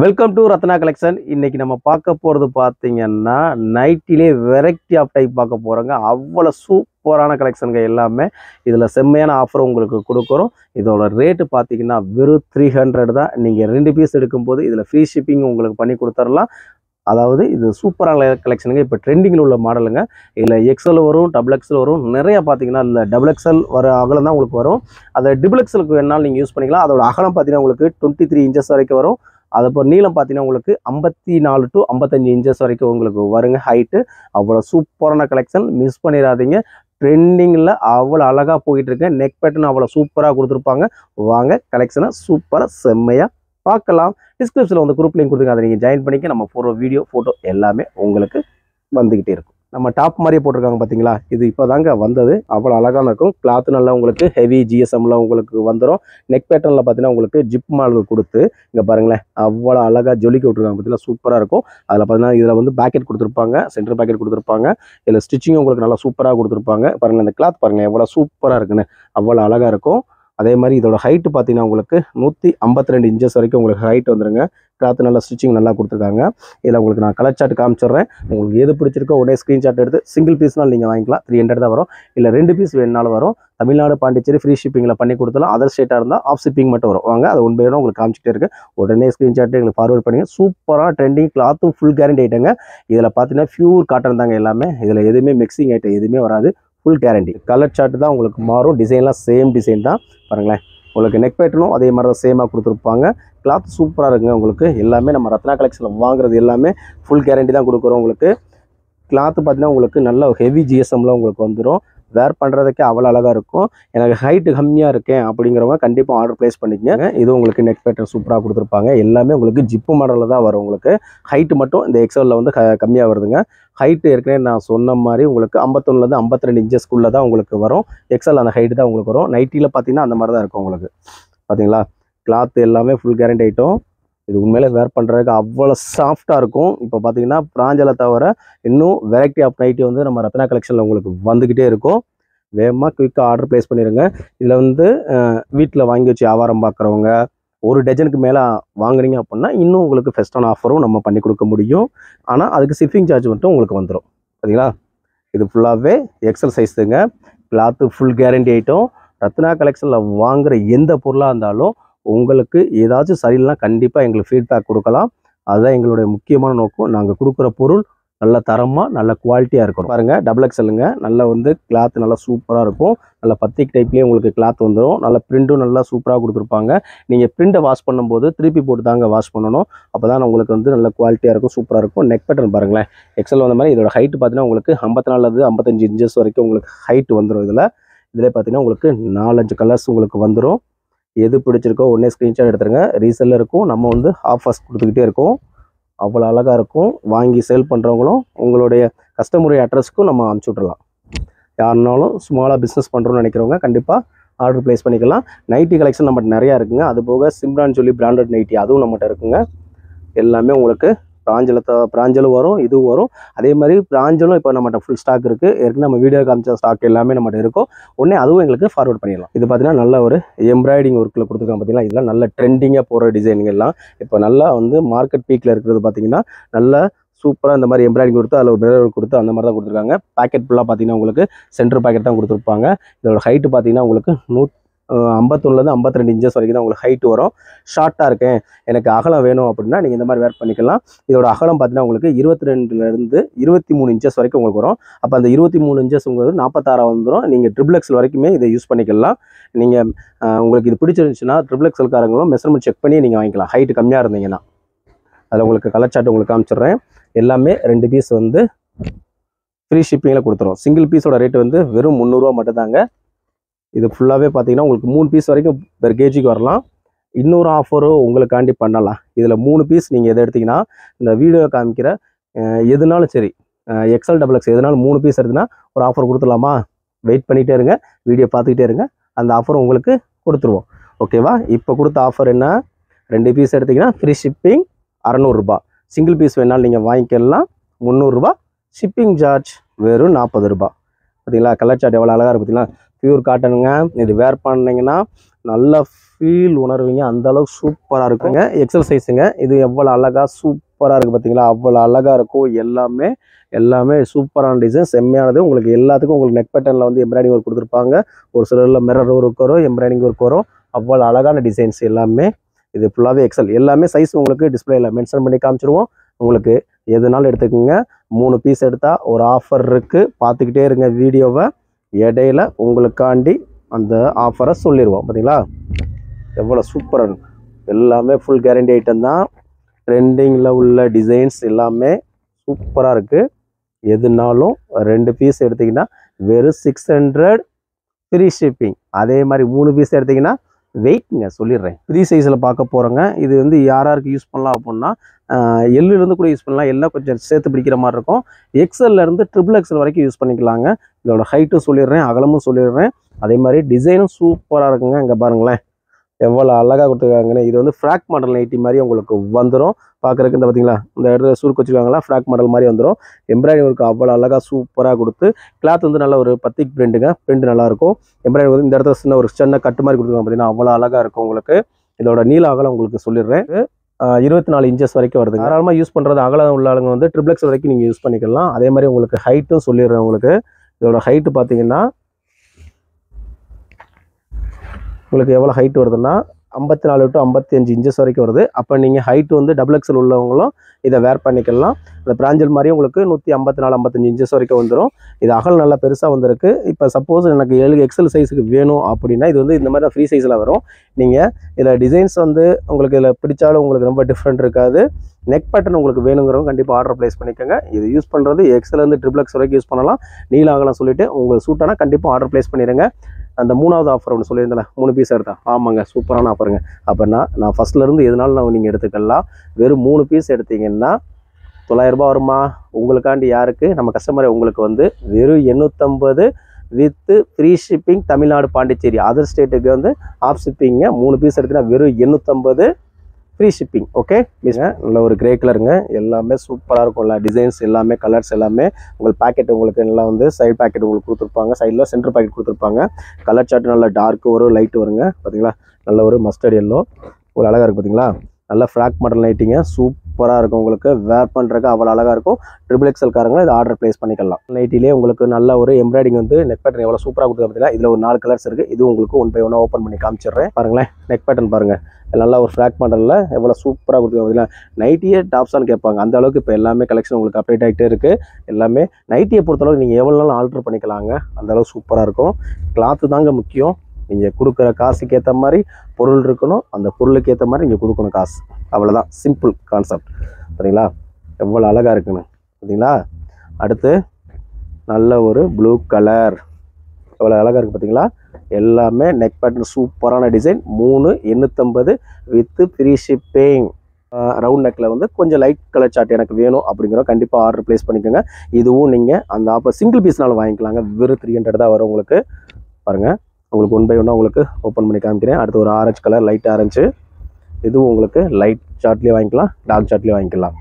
Welcome to Ratna collection. இன்னைக்கு நம்ம பார்க்க போகிறது பார்த்தீங்கன்னா நைட்டிலே வெரைட்டி ஆஃப் டைப் பார்க்க போகிறோங்க. அவ்வளோ சூப்பரான கலெக்ஷனுங்க எல்லாமே. இதில் செம்மையான ஆஃபர் உங்களுக்கு கொடுக்குறோம். இதோட ரேட்டு பார்த்தீங்கன்னா வெறும் 300 தான். நீங்கள் 2 பீஸ் எடுக்கும்போது இதில் ஃப்ரீ ஷிப்பிங் உங்களுக்கு பண்ணி கொடுத்துடலாம். அதாவது இது சூப்பரான கலெக்ஷனுங்க. இப்போ ட்ரெண்டிங்கில் உள்ள மாடலுங்க. இதில் எக்ஸல் வரும், டபுள் எக்ஸல் வரும். நிறையா பார்த்தீங்கன்னா இல்லை டபுள் எக்ஸல் வர அகலம் தான் உங்களுக்கு வரும். அதை டிபிள் எக்ஸலுக்கு வேணாலும் நீங்கள் யூஸ் பண்ணிக்கலாம். அதோட அகலம் பார்த்தீங்கன்னா உங்களுக்கு 23 இன்ச்சஸ் வரைக்கும் வரும். அது இப்போ நீளம் பார்த்தீங்கன்னா உங்களுக்கு 54 to 55 இன்ச்சஸ் வரைக்கும் உங்களுக்கு வருங்க ஹைட்டு. அவ்வளோ சூப்பரான கலெக்ஷன், மிஸ் பண்ணிடாதீங்க. ட்ரெண்டிங்கில் அவ்வளோ அழகாக போயிட்டு இருக்கு. நெக் பேட்டர்ன் அவ்வளோ சூப்பராக கொடுத்துருப்பாங்க. வாங்க கலெக்ஷனை சூப்பராக செம்மையாக பார்க்கலாம். டிஸ்கிரிப்ஷனில் வந்து குரூப் லிங்க் கொடுத்துங்க, அதை நீங்கள் ஜாயின் பண்ணிக்க. நம்ம போடுற வீடியோ ஃபோட்டோ எல்லாமே உங்களுக்கு வந்துக்கிட்டே இருக்கும். நம்ம டாப் மாதிரியே போட்டிருக்காங்க பார்த்தீங்களா, இது இப்போ தாங்க வந்தது. அவ்வளோ அழகான இருக்கும். கிளாத்து நல்லா உங்களுக்கு ஹெவி ஜிஎஸ்எம்ல உங்களுக்கு வந்துடும். நெக் பேட்டர்னில் பார்த்தீங்கன்னா உங்களுக்கு ஜிப் மாடல் கொடுத்து இங்கே பாருங்களேன், அவ்வளோ அழகாக ஜொலிக்க விட்டுருக்காங்க பார்த்தீங்கன்னா, சூப்பராக இருக்கும். அதில் பார்த்தீங்கன்னா இதில் வந்து பேக்கெட் கொடுத்துருப்பாங்க, சென்டர் பேக்கெட் கொடுத்துருப்பாங்க. இதில் ஸ்டிச்சிங்கும் உங்களுக்கு நல்லா சூப்பராக கொடுத்துருப்பாங்க. பாருங்கள் இந்த கிளாத் பாருங்கள் எவ்வளோ சூப்பராக இருக்குன்னு, அவ்வளோ அழகாக இருக்கும். அதே மாதிரி இதோட ஹைட்டு பார்த்தீங்கன்னா உங்களுக்கு 152 இன்ச்சஸ் வரைக்கும் உங்களுக்கு ஹைட் வந்துருங்க. கிளாத்து நல்லா ஸ்டிச்சிங் நல்லா கொடுத்துருக்காங்க. இதில் உங்களுக்கு நான் கலர் சார்ட் காமிச்சிடுறேன். உங்களுக்கு எது பிடிச்சிருக்கோ உடனே ஸ்க்ரீன்ஷாட் எடுத்து சிங்கிள் பீஸ்னால் நீங்கள் வாங்கிக்கலாம். 300 தான் வரும். இல்லை 2 பீஸ் வேணுனாலும் வரும். தமிழ்நாடு, பாண்டிச்சேரி ஃப்ரீ ஷிப்பிங்கில் பண்ணி கொடுத்தலாம். அதர் ஸ்டேட்டாக இருந்தால் ஆஃப் ஷிப்பிங் மட்டும் வரும். வாங்க அது ஒன் பை ஒன் உங்களுக்கு காமிச்சிட்டே இருக்குது. உடனே ஸ்க்ரீன்ஷாட் எங்களுக்கு ஃபார்வர்ட் பண்ணுங்கள். சூப்பராக ட்ரெண்டிங் கிளாத்தும் ஃபுல் கேரண்டி ஐட்டங்க. இதில் பார்த்தீங்கன்னா பியூர் காட்டன் தாங்க எல்லாமே. இதில் எதுவுமே மிக்சிங் ஐட்டம் எதுவுமே வராது. Full guarantee. கலர் சார்ட் தான் உங்களுக்கு மாறும். டிசைன்லாம் சேம் டிசைன் தான். பாருங்களேன், உங்களுக்கு நெக் பேட்டர்னும் அதே மாதிரி தான் சேமாக கொடுத்துருப்பாங்க. கிளாத் சூப்பராக இருக்குங்க. உங்களுக்கு எல்லாமே நம்ம ரத்னா கலெக்ஷனில் வாங்குறது எல்லாமே ஃபுல் கேரண்டி தான் கொடுக்குறோம். உங்களுக்கு கிளாத்து பார்த்தீங்கன்னா உங்களுக்கு நல்ல ஹெவி ஜிஎஸ்எம்ல உங்களுக்கு வந்துடும். வேர் பண்ணுறதுக்கே அவ்வளோ அழகாக இருக்கும். எனக்கு ஹைட்டு கம்மியாக இருக்கேன் அப்படிங்கிறவங்க கண்டிப்பாக ஆர்டர் ப்ளேஸ் பண்ணிக்கங்க. இது உங்களுக்கு நெக் பேட்டர்ன் சூப்பராக கொடுத்துருப்பாங்க. எல்லாமே உங்களுக்கு ஜிப்பு மாடலில் தான் வரும். உங்களுக்கு ஹைட்டு மட்டும் இந்த எக்ஸலில் வந்து கம்மியாக வருதுங்க. ஹைட்டு ஏற்கனவே நான் சொன்ன மாதிரி உங்களுக்கு 51லேருந்து 52 இன்ச்சஸ்க்குள்ளே தான் உங்களுக்கு வரும். எக்ஸல் அந்த ஹைட்டு தான் உங்களுக்கு வரும். நைட்டியில் பார்த்தீங்கன்னா அந்த மாதிரி தான் இருக்கும் உங்களுக்கு. பார்த்தீங்களா, கிளாத் எல்லாமே ஃபுல் கேரண்டி ஐட்டம். இது உண்மையிலே வேர் பண்ணுறதுக்கு அவ்வளோ சாஃப்டாக இருக்கும். இப்போ பார்த்தீங்கன்னா பிராஞ்சலை தவிர இன்னும் வெரைட்டி ஆஃப் நைட்டி வந்து நம்ம ரத்னா கலெக்ஷனில் உங்களுக்கு வந்துக்கிட்டே இருக்கும். வேகமாக குயிக்காக ஆர்டர் ப்ளேஸ் பண்ணிடுங்க. இதில் வந்து வீட்டில் வாங்கி வச்சு வியாபாரம் பார்க்குறவங்க ஒரு டஜனுக்கு மேலே வாங்குறீங்க அப்படின்னா இன்னும் உங்களுக்கு ஃபெஸ்டான ஆஃபரும் நம்ம பண்ணி கொடுக்க முடியும். ஆனால் அதுக்கு ஷிப்பிங் சார்ஜ் மட்டும் உங்களுக்கு வந்துடும். பார்த்தீங்களா, இது ஃபுல்லாகவே எக்ஸல் சைஸுங்க. Cloth full guarantee item. Ratna கலெக்ஷனில் வாங்குகிற எந்த பொருளாக இருந்தாலும் உங்களுக்கு ஏதாச்சும் சரியில்லைனா கண்டிப்பாக எங்களுக்கு ஃபீட்பேக் கொடுக்கலாம். அதுதான் எங்களுடைய முக்கியமான நோக்கம். நாங்கள் கொடுக்குற பொருள் நல்ல தரமாக நல்ல குவாலிட்டியாக இருக்கணும். பாருங்கள், டபுள் எக்ஸலுங்க. நல்லா வந்து கிளாத் நல்லா சூப்பராக இருக்கும். நல்லா பத்திக் டைப்லேயே உங்களுக்கு கிளாத் வந்துடும். நல்லா பிரிண்ட்டும் நல்லா சூப்பராக கொடுத்துருப்பாங்க. நீங்கள் பிரிண்ட்டை வாஷ் பண்ணும்போது திருப்பி போட்டு தாங்க வாஷ் பண்ணணும். அப்போ தான் உங்களுக்கு வந்து நல்ல குவாலிட்டியாக இருக்கும், சூப்பராக இருக்கும். நெக் பேட்டர்ன் பாருங்களேன், எக்ஸல் வந்த மாதிரி இதோட ஹைட்டு பார்த்தீங்கன்னா உங்களுக்கு 54 55 இன்ச்சஸ் வரைக்கும் உங்களுக்கு ஹைட் வந்துடும். இதில் பார்த்தீங்கன்னா உங்களுக்கு 4-5 கலர்ஸ் உங்களுக்கு வந்துடும். எது பிடிச்சிருக்கோ உடனே ஸ்க்ரீன்ஷாட் எடுத்துருங்க. ரீசெல்லருக்கும் நம்ம வந்து ஆஃபர்ஸ் கொடுத்துக்கிட்டே இருக்கோம். அவ்வளோ அழகாக இருக்கும். வாங்கி சேல் பண்ணுறவங்களும் உங்களுடைய கஸ்டமருடைய அட்ரஸ்க்கும் நம்ம அனுப்பிச்சி விட்றலாம். யாருனாலும் ஸ்மாலாக பிஸ்னஸ் பண்ணுறோன்னு நினைக்கிறவங்க கண்டிப்பாக ஆர்டர் ப்ளேஸ் பண்ணிக்கலாம். நைட்டி கலெக்ஷன் நம்மகிட்ட நிறையா இருக்குங்க. அது போக சிம்ரான் சொல்லி பிராண்டட் நைட்டி அதுவும் நம்மகிட்ட இருக்குங்க. எல்லாமே உங்களுக்கு பிராஞ்சலும் வரும், இதுவும் வரும். அதே மாதிரி பிராஞ்சலும் இப்போ நம்மகிட்ட ஃபுல் ஸ்டாக் இருக்குது. ஏற்கனவே நம்ம வீடியோ காமிச்ச ஸ்டாக் எல்லாமே நம்மகிட்ட இருக்கும். உடனே அதுவும் எங்களுக்கு ஃபார்வர்ட் பண்ணிடலாம். இது பார்த்தீங்கன்னா நல்ல ஒரு எம்ப்ராய்டிங் ஒர்க்கில் கொடுத்துருக்காங்க. பார்த்தீங்கன்னா இதெல்லாம் நல்ல ட்ரெண்டிங்காக போகிற டிசைனிங் எல்லாம் இப்போ நல்லா வந்து மார்க்கெட் பீக்கில் இருக்கிறது. பார்த்தீங்கன்னா நல்லா சூப்பராக இந்த மாதிரி எம்ப்ராய்டிங் கொடுத்து அதில் மிரர் கொடுத்து அந்த மாதிரி தான் கொடுத்துருக்காங்க. பேக்கெட் ஃபுல்லாக பார்த்தீங்கன்னா உங்களுக்கு சென்டர் பேக்கெட் தான் கொடுத்துருப்பாங்க. இதோட ஹைட்டு பார்த்தீங்கன்னா உங்களுக்கு 51லேருந்து 52 இன்ச்சஸ் வரைக்கும் தான் உங்களுக்கு ஹைட்டு வரும். ஷார்ட்டாக இருக்கேன், எனக்கு அகலம் வேணும் அப்படின்னா நீங்கள் இந்த மாதிரி வேர் பண்ணிக்கலாம். இதோட அகலம் பார்த்தீங்கன்னா உங்களுக்கு 22லேருந்து 23 இன்ச்சஸ் வரைக்கும் உங்களுக்கு வரும். அப்போ அந்த 23 இன்ச்சஸ் உங்களுக்கு 46 வந்துடும். நீங்கள் ட்ரிபிள் எக்ஸல் வரைக்குமே இதை யூஸ் பண்ணிக்கலாம். நீங்கள் உங்களுக்கு இது பிடிச்சிருந்துச்சுன்னா ட்ரிபிள் எக்ஸல்காரங்களும் மெஷர்மெண்ட் செக் பண்ணி நீங்கள் வாங்கிக்கலாம். ஹைட்டு கம்மியாக இருந்தீங்கன்னா. அதில் உங்களுக்கு கலர் சார்ட் உங்களுக்கு காமிச்சிடுறேன். எல்லாமே 2 பீஸ் வந்து ஃப்ரீ ஷிப்பிங்கில் கொடுத்துரும். சிங்கிள் பீஸோட ரேட்டு வந்து வெறும் 300 ரூபா மட்டும்தாங்க. இது ஃபுல்லாகவே பார்த்தீங்கன்னா உங்களுக்கு 3 பீஸ் வரைக்கும் பெர் கேஜிக்கு வரலாம். இன்னொரு ஆஃபரும் உங்களுக்காண்டி பண்ணலாம். இதில் 3 பீஸ் நீங்கள் எதை எடுத்திங்கன்னா இந்த வீடியோ காமிக்கிற எதுனாலும் சரி, எக்ஸல் டபுள் எக்ஸ் எதுனாலும் 3 பீஸ் எடுத்துன்னா ஒரு ஆஃபர் கொடுத்துடலாமா? வெயிட் பண்ணிகிட்டே இருங்க, வீடியோ பார்த்துக்கிட்டே இருங்க, அந்த ஆஃபர் உங்களுக்கு கொடுத்துருவோம். ஓகேவா? இப்போ கொடுத்த ஆஃபர் என்ன, 2 பீஸ் எடுத்திங்கன்னா ஃப்ரீ ஷிப்பிங் 600 ரூபா. சிங்கிள் பீஸ் வேணாலும் நீங்கள் வாங்கிக்கலாம் 300 ரூபா. ஷிப்பிங் சார்ஜ் வெறும் 40 ரூபா. பார்த்தீங்களா, கலர் சார்ட் எவ்வளோ அழகாக இருக்குது பார்த்தீங்களா? பியூர் காட்டனுங்க. இது வேர் பண்ணிங்கன்னா நல்லா ஃபீல் உணர்வீங்க, அந்த அளவுக்கு சூப்பராக இருக்குங்க. எக்ஸல் சைஸுங்க. இது எவ்வளோ அழகாக சூப்பராக இருக்குது பார்த்தீங்களா, அவ்வளோ அழகாக இருக்கும். எல்லாமே சூப்பரான டிசைன், செம்மையானது. உங்களுக்கு எல்லாத்துக்கும் உங்களுக்கு நெக் பேட்டர்னில் வந்து எம்ப்ராய்டிங் ஒர்க் கொடுத்துருப்பாங்க. ஒரு சிலரில் மிரர் ஒர்க் வரும், எம்ப்ராய்டிங் ஒர்க் வரும். அவ்வளோ அழகான டிசைன்ஸ் எல்லாமே. இது ஃபுல்லாகவே எக்ஸல். எல்லாமே சைஸ் உங்களுக்கு டிஸ்பிளேயில் மென்ஷன் பண்ணி காமிச்சிருவோம். உங்களுக்கு எதுனாலும் எடுத்துக்கோங்க. 3 பீஸ் எடுத்தால் ஒரு ஆஃபர் இருக்குது, பார்த்துக்கிட்டே இருங்க வீடியோவை. இடையில உங்களுக்காண்டி அந்த ஆஃபரை சொல்லிடுவோம். பார்த்தீங்களா எவ்வளோ சூப்பராக, எல்லாமே ஃபுல் கேரண்டி ஐட்டம் தான். ட்ரெண்டிங்கில் உள்ள டிசைன்ஸ் எல்லாமே சூப்பராக இருக்குது. எதுனாலும் 2 பீஸ் எடுத்திங்கன்னா வெறும் 600 ஃப்ரீ ஷிப்பிங். அதே மாதிரி 3 பீஸ் எடுத்திங்கன்னா வெயிட்ங்க சொல்லிடுறேன். 3 சைஸில் பார்க்க போகிறோங்க. இது வந்து யாருக்கு யூஸ் பண்ணலாம் அப்படின்னா, எல்லுலேருந்து கூட யூஸ் பண்ணலாம். எல்லாம் கொஞ்சம் சேர்த்து பிடிக்கிற மாதிரி இருக்கும். எக்ஸல்லேருந்து XXL வரைக்கும் யூஸ் பண்ணிக்கலாங்க. இதோட ஹைட்டும் சொல்லிடுறேன், அகலமும் சொல்லிடுறேன். அதே மாதிரி டிசைனும் சூப்பராக இருக்குங்க. இங்கே பாருங்களேன் எவ்வளோ அழகாக கொடுத்துருக்காங்கன்னு. இது வந்து ஃப்ராக் மாடல் நைட்டி மாதிரி உங்களுக்கு வந்துடும். பார்க்குறதுக்கு இந்த பார்த்தீங்களா, இந்த இடத்துல சுருக்கு வச்சுருக்காங்களா, ஃப்ராக் மாடல் மாதிரி வந்துடும். எம்ப்ராய்டிங் ஒர்க் அவ்வளோ அழகாக சூப்பராக கொடுத்து, கிளாத் வந்து நல்ல ஒரு பத்திக் பிரிண்ட்டுங்க. பிரிண்ட் நல்லாயிருக்கும். எம்ப்ராய்டிங் வந்து இந்த இடத்துல சின்ன ஒரு கட்டு மாதிரி கொடுத்துருக்காங்க பார்த்தீங்கன்னா, அவ்வளோ அழகாக இருக்கும் உங்களுக்கு. இதோட நீள அகலம் உங்களுக்கு சொல்லிடுறேன். 24 இன்ச்சஸ் வரைக்கும் வருது. தாராளமாக யூஸ் பண்ணுறது. அகலம் உள்ள ஆளுங்க வந்து XXL வரைக்கும் நீங்கள் யூஸ் பண்ணிக்கலாம். அதே மாதிரி உங்களுக்கு ஹைட்டும் சொல்லிடுறேன். உங்களுக்கு இதோட ஹைட்டு பார்த்தீங்கன்னா உங்களுக்கு எவ்வளோ ஹைட் வருதுன்னா 54 to 55 இன்ச்சஸ் வரைக்கும் வருது. அப்போ நீங்கள் ஹைட் வந்து XXL உள்ளவங்களும் இதை வேர் பண்ணிக்கலாம். இந்த பிராஞ்சல் மாதிரி உங்களுக்கு 154 55 இன்ச்சஸ் வரைக்கும் வந்துடும். இது அகல் நல்லா பெருசாக வந்திருக்கு. இப்போ சப்போஸ் எனக்கு 7 XL சைஸுக்கு வேணும் அப்படின்னா இது வந்து இந்த மாதிரி ஃப்ரீ சைஸில் வரும். நீங்கள் இதில் டிசைன்ஸ் வந்து உங்களுக்கு இதில் பிடிச்சாலும் உங்களுக்கு ரொம்ப டிஃப்ரெண்ட் இருக்காது. நெக் பேட்டர்ன் உங்களுக்கு வேணுங்கிறவங்க கண்டிப்பாக ஆர்டர் ப்ளேஸ் பண்ணிக்கோங்க. இது யூஸ் பண்ணுறது XL-லேருந்து XXL வரைக்கும் யூஸ் பண்ணலாம். நீல அகலம் சொல்லிவிட்டு உங்களுக்கு சூட்டானா கண்டிப்பாக ஆர்டர் ப்ளேஸ் பண்ணிடுங்க. அந்த 3வது ஆஃபர் ஒன்று சொல்லியிருந்தேன், 3 பீஸ் எடுத்தா. ஆமாங்க, சூப்பரான ஆஃபருங்க. அப்படின்னா நான் ஃபஸ்ட்லேருந்து எதுனாலும் நீங்கள் எடுத்துக்கலாம். வெறும் 3 பீஸ் எடுத்தீங்கன்னா 900 ரூபா வருமா உங்களுக்காண்டி. யாருக்கு? நம்ம கஸ்டமரை. உங்களுக்கு வந்து வெறும் 850 வித்து free shipping. Tamil Nadu, Pondicherry, other ஸ்டேட்டுக்கு வந்து ஆஃப் ஷிப்பிங்க. 3 பீஸ் எடுத்தீங்கன்னா வெறும் 850 ஃப்ரீ ஷிப்பிங். ஓகே மிஸ்ங்க. நல்ல ஒரு கிரே கலருங்க. எல்லாமே சூப்பராக இருக்கும்ல. டிசைன்ஸ் எல்லாமே, கலர்ஸ் எல்லாமே. உங்களுக்கு பேக்கெட் உங்களுக்கு எல்லாம் வந்து சைடு பேக்கெட் உங்களுக்கு கொடுத்துருப்பாங்க. சைடில் சென்டர் பேக்கெட் கொடுத்துருப்பாங்க. கலர் சார்ட் நல்லா டார்க்கு வரும், லைட்டு வருங்க. பார்த்தீங்களா நல்ல ஒரு மஸ்டர்ட் எல்லோ ஒரு அழகாக இருக்குது. பார்த்தீங்களா நல்ல ஃப்ராக் மாடல் நைட்டிங்க. சூப்பராக இருக்கும். உங்களுக்கு வேர் பண்ணுறதுக்கு அவ்வளோ அழகாக இருக்கும். XXL காரங்க இதை ஆர்டர் ப்ளேஸ் பண்ணிக்கலாம். நைட்டிலே உங்களுக்கு நல்ல ஒரு எம்ப்ராய்டிங் வந்து நெக் பேட்டர்ன் எவ்வளோ சூப்பராக கொடுத்து பார்த்தீங்களா. இதில் ஒரு 4 கலர்ஸ் இருக்குது. இது உங்களுக்கு 1 by 1 ஓப்பன் பண்ணி காமிச்சிடுறேன். பாருங்களேன் நெக் பேட்டர்ன் பாருங்கள். நல்லா ஒரு ஃப்ராக் மாடலில் எவ்வளோ சூப்பராக கொடுத்து பார்த்தீங்களா. நைட்டியே டாப்ஸான்னு கேட்பாங்க. அந்த அளவுக்கு இப்போ எல்லாமே கலெக்ஷன் உங்களுக்கு அப்டேட் ஆகிட்டே இருக்குது. எல்லாமே நைட்டியை பொறுத்தளவுக்கு நீங்கள் எவ்வளோ நாளும் ஆல்ட்ரு பண்ணிக்கலாங்க. அந்தளவுக்கு சூப்பராக இருக்கும். கிளாத்து தாங்க முக்கியம். நீங்கள் கொடுக்குற காசுக்கு ஏற்ற மாதிரி பொருள் இருக்கணும். அந்த பொருளுக்கு ஏற்ற மாதிரி நீங்கள் கொடுக்கணும் காசு. அவ்வளோதான், சிம்பிள் கான்செப்ட். பார்த்தீங்களா எவ்வளோ அழகாக இருக்குன்னு. பார்த்தீங்களா அடுத்து நல்ல ஒரு ப்ளூ கலர் எவ்வளோ அழகாக இருக்குது. பார்த்தீங்களா எல்லாமே நெக் பேட்டர்ன் சூப்பரான டிசைன். 3 850 வித்து ஃப்ரீ ஷிப்பிங். ரவுண்ட் நெக்கில் வந்து கொஞ்சம் லைட் கலர் சார்ட் எனக்கு வேணும் அப்படிங்கிற கண்டிப்பாக ஆர்டர் ப்ளேஸ் பண்ணிக்கோங்க. இதுவும் நீங்கள் அந்த ஆஃபர் சிங்கிள் பீஸ்னாலும் வாங்கிக்கலாங்க. வெறும் 300 தான் வரும் உங்களுக்கு. பாருங்கள் உங்களுக்கு 1 by 1 உங்களுக்கு ஓப்பன் பண்ணி காமிக்கிறேன். அடுத்து ஒரு ஆரஞ்சு கலர், லைட் ஆரஞ்சு. இதுவும் உங்களுக்கு லைட் சார்ட்லேயே வாங்கிக்கலாம், டார்க் சார்ட்லேயே வாங்கிக்கலாம்.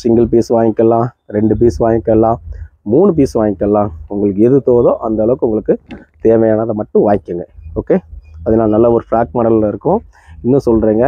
சிங்கிள் பீஸ் வாங்கிக்கலாம், 2 பீஸ் வாங்கிக்கலாம், 3 பீஸ் வாங்கிக்கலாம். உங்களுக்கு எது தோதோ அந்த அளவுக்கு உங்களுக்கு தேவையானதை மட்டும் வாங்கிக்கோங்க. ஓகே அதனால் நல்ல ஒரு ஃப்ராக் மாடலில் இருக்கும். இன்னும் சொல்கிறேங்க,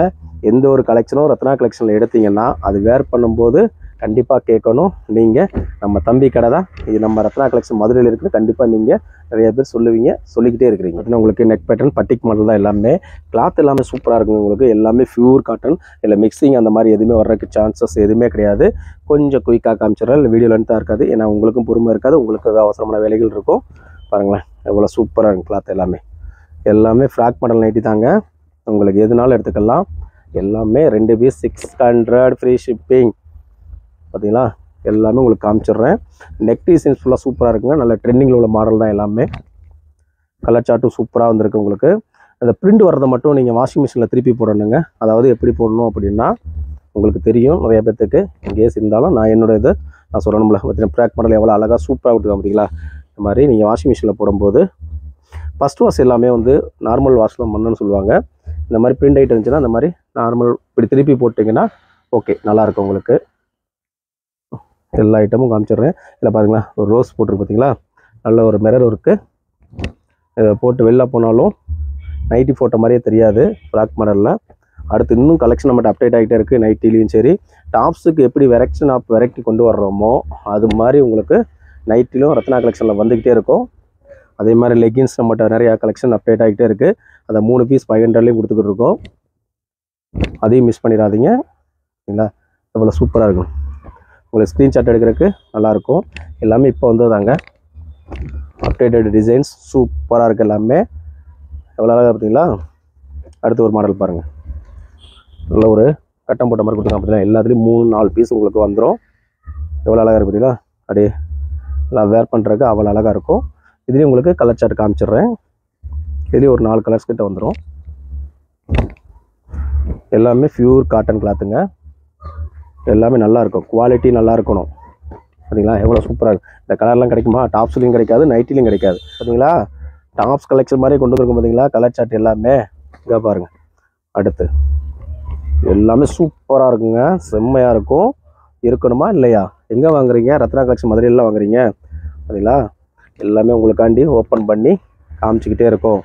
எந்த ஒரு கலெக்ஷனும் ரத்னா கலெக்ஷனில் எடுத்தீங்கன்னா அது வேர் பண்ணும்போது கண்டிப்பாக கேட்கணும். நீங்கள் நம்ம தம்பி கடை தான் இது, நம்ம ரத்னா கலெக்ஷன் மதுரையில் இருக்குது. கண்டிப்பாக நீங்கள் நிறைய பேர் சொல்லுவீங்க, சொல்லிக்கிட்டே இருக்கிறீங்க. பார்த்தீங்கன்னா உங்களுக்கு நெக் பேட்டர்ன் பட்டிக் மாடல் தான் எல்லாமே. கிளாத் எல்லாமே சூப்பராக இருக்கும். உங்களுக்கு எல்லாமே பியூர் காட்டன். இல்லை மிக்சிங் அந்த மாதிரி எதுவுமே வர்றதுக்கு சான்சஸ் எதுவுமே கிடையாது. கொஞ்சம் குயிக்காக காமிச்சிடறேன். இல்லை வீடியோ லென்த்தாக இருக்காது. ஏன்னா உங்களுக்கும் பொறுமை இருக்காது, உங்களுக்கு அவசரமான வேலைகள் இருக்கும். பாருங்களேன் எவ்வளோ சூப்பராக இருக்கும் கிளாத் எல்லாமே. எல்லாமே ஃப்ராக் மாடல் நைட்டி தாங்க. உங்களுக்கு எதுனாலும் எடுத்துக்கலாம். எல்லாமே 2 பீஸ் 600 ஃப்ரீ ஷிப்பிங். பார்த்தீங்களா எல்லாமே உங்களுக்கு காமிச்சிடுறேன். நெக் டிசைன்ஸ் ஃபுல்லாக சூப்பராக இருக்குங்க. நல்ல ட்ரெண்டிங்கில் உள்ள மாடல் தான் எல்லாமே. கலர் சார்ட்டும் சூப்பராக வந்திருக்கு. உங்களுக்கு அந்த பிரிண்ட் வர்றதை மட்டும் நீங்கள் வாஷிங் மிஷினில் திருப்பி போடணுங்க. அதாவது எப்படி போடணும் அப்படின்னா உங்களுக்கு தெரியும் நிறைய பேர்த்துக்கு. கேஸ் இருந்தாலும் நான் என்னோட இது நான் சொல்லணும்ல. பார்த்தீங்கன்னா ப்ராக் மாடல் எவ்வளோ அழகாக சூப்பராக கொடுத்துருக்காங்க. பார்த்தீங்களா இந்த மாதிரி நீங்கள் வாஷிங் மிஷினில் போடும்போது ஃபஸ்ட் வாஷ் எல்லாமே வந்து நார்மல் வாஷ் தான் பண்ணணும்னு சொல்லுவாங்க. இந்த மாதிரி பிரிண்ட் ஐட்டம் இருந்துச்சுன்னா இந்த மாதிரி நார்மல் இப்படி திருப்பி போட்டிங்கன்னா ஓகே நல்லாயிருக்கும் உங்களுக்கு. எல்லா ஐட்டமும் காமிச்சிடுறேன். இதில் பாருங்களா ஒரு ரோஸ் போட்டிருக்கு. பார்த்தீங்களா நல்ல ஒரு மிரர் ஒர்க்கு. போட்டு வெளில போனாலும் நைட்டி போட்ட மாதிரியே தெரியாது ஃப்ராக் மாடலில். அடுத்து இன்னும் கலெக்ஷன் நம்மகிட்ட அப்டேட் ஆகிட்டே இருக்குது. நைட்டிலையும் சரி, டாப்ஸுக்கு எப்படி வெரைட்டி கொண்டு வர்றோமோ அது மாதிரி உங்களுக்கு நைட்டிலும் ரத்னா கலெக்ஷனில் வந்துக்கிட்டே இருக்கும். அதே மாதிரி லெகின்ஸ் நம்மகிட்ட நிறையா கலெக்ஷன் அப்டேட் ஆகிட்டே இருக்குது. அதை 3 பீஸ் 500லேயும் கொடுத்துக்கிட்டு இருக்கோம். அதையும் மிஸ் பண்ணிடாதீங்க. சரிங்களா? எவ்வளோ சூப்பராக இருக்கும். உங்களுக்கு ஸ்க்ரீன்ஷாட் எடுக்கிறதுக்கு நல்லாயிருக்கும். எல்லாமே இப்போ வந்ததாங்க அப்டேட்டட் டிசைன்ஸ் சூப்பராக இருக்குது. எல்லாமே எவ்வளோ அழகாக பார்த்தீங்களா? அடுத்து ஒரு மாடல் பாருங்கள். நல்ல ஒரு கட்டம் போட்ட மாதிரி கொடுத்துருக்காங்க பார்த்தீங்களா? எல்லாத்துலேயும் 3-4 பீஸ் உங்களுக்கு வந்துடும். எவ்வளோ அழகாக இருக்குது பார்த்தீங்களா? அப்படியே எல்லாம் வேர் பண்ணுறதுக்கு அவ்வளோ அழகாக இருக்கும். இதுலேயும் உங்களுக்கு கலர் சார்ட் காமிச்சிடுறேன். இதுலேயும் ஒரு 4 கலர்ஸ் கிட்ட வந்துடும். எல்லாமே பியூர் காட்டன் கிளாத்துங்க. எல்லாமே நல்லாயிருக்கும். குவாலிட்டி நல்லா இருக்கணும். பார்த்தீங்களா? எவ்வளோ சூப்பராக இருக்குது. இந்த கலர்லாம் கிடைக்குமா? டாப்ஸ்லையும் கிடைக்காது, நைட்டிலையும் கிடைக்காது. பார்த்தீங்களா? டாப்ஸ் கலெக்ஷன் மாதிரி கொண்டு வந்துருக்கும் பார்த்தீங்களா? கலர் சார்ட் எல்லாமே இங்கே பாருங்கள். அடுத்து எல்லாமே சூப்பராக இருக்குங்க. செம்மையாக இருக்கும். இருக்கணுமா இல்லையா? எங்கே வாங்குறீங்க? ரத்னா கலெக்ஷன் மதுரையில் வாங்குறீங்க. பார்த்தீங்களா? எல்லாமே உங்களுக்காண்டி ஓப்பன் பண்ணி காமிச்சிக்கிட்டே இருக்கும்.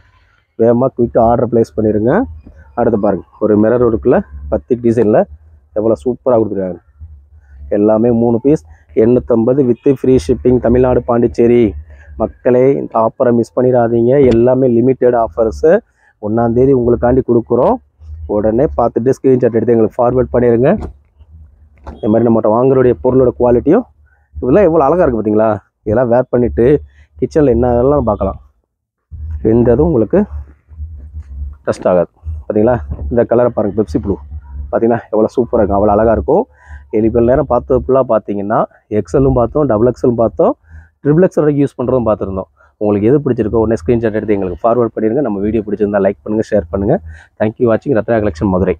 வேகமாக குயிக்காக ஆர்டர் ப்ளேஸ் பண்ணிடுங்க. அடுத்து பாருங்கள், ஒரு மிரர் ஒர்க்கில் 10 டிசைனில் எவ்வளோ சூப்பராக கொடுத்துருக்காங்க. எல்லாமே 3 piece 850 with free shipping. Tamil Nadu, Pondicherry. மக்களே, இந்த ஆஃபரை மிஸ் பண்ணிடாதீங்க. எல்லாமே லிமிட்டட் ஆஃபர்ஸு. 1ஆம் தேதி உங்களுக்காண்டி கொடுக்குறோம். உடனே பார்த்துட்டு ஸ்க்ரீன்ஷாட் எடுத்து எங்களுக்கு ஃபார்வேர்ட் பண்ணிடுங்க. இந்த மாதிரி நம்மகிட்ட வாங்குறோடைய பொருளோட குவாலிட்டியும் இதெல்லாம் எவ்வளோ அழகாக இருக்குது பார்த்தீங்களா? இதெல்லாம் வேர் பண்ணிவிட்டு கிச்சனில் என்னெல்லாம் பார்க்கலாம். எந்த இதுவும் உங்களுக்கு டஸ்ட் ஆகாது. பார்த்தீங்களா? இந்த கலரை பாருங்கள், பெப்சி ப்ளூ. பார்த்தீங்கன்னா எவ்வளோ சூப்பராக இருக்கும். அவ்வளோ அழகாக இருக்கும். இவ்வளோ நேரம் பார்த்தது ஃபுல்லாக பார்த்தீங்கன்னா எக்ஸலும் பார்த்தோம், டபுள் எக்ஸலும் பார்த்தோம், ட்ரிபிள் எக்ஸல் வரைக்கும் யூஸ் பண்ணுறதும் பார்த்துருந்தோம். உங்களுக்கு எது பிடிச்சிருக்கோ உடனே ஸ்க்ரீன்ஷாட் எடுத்து எங்களுக்கு ஃபார்வர்ட் பண்ணிடுங்க. நம்ம வீடியோ பிடிச்சிருந்தா லைக் பண்ணுங்கள், ஷேர் பண்ணுங்கள். தேங்க்யூ வாட்சிங். ரத்னா கலெக்ஷன் மதுரை.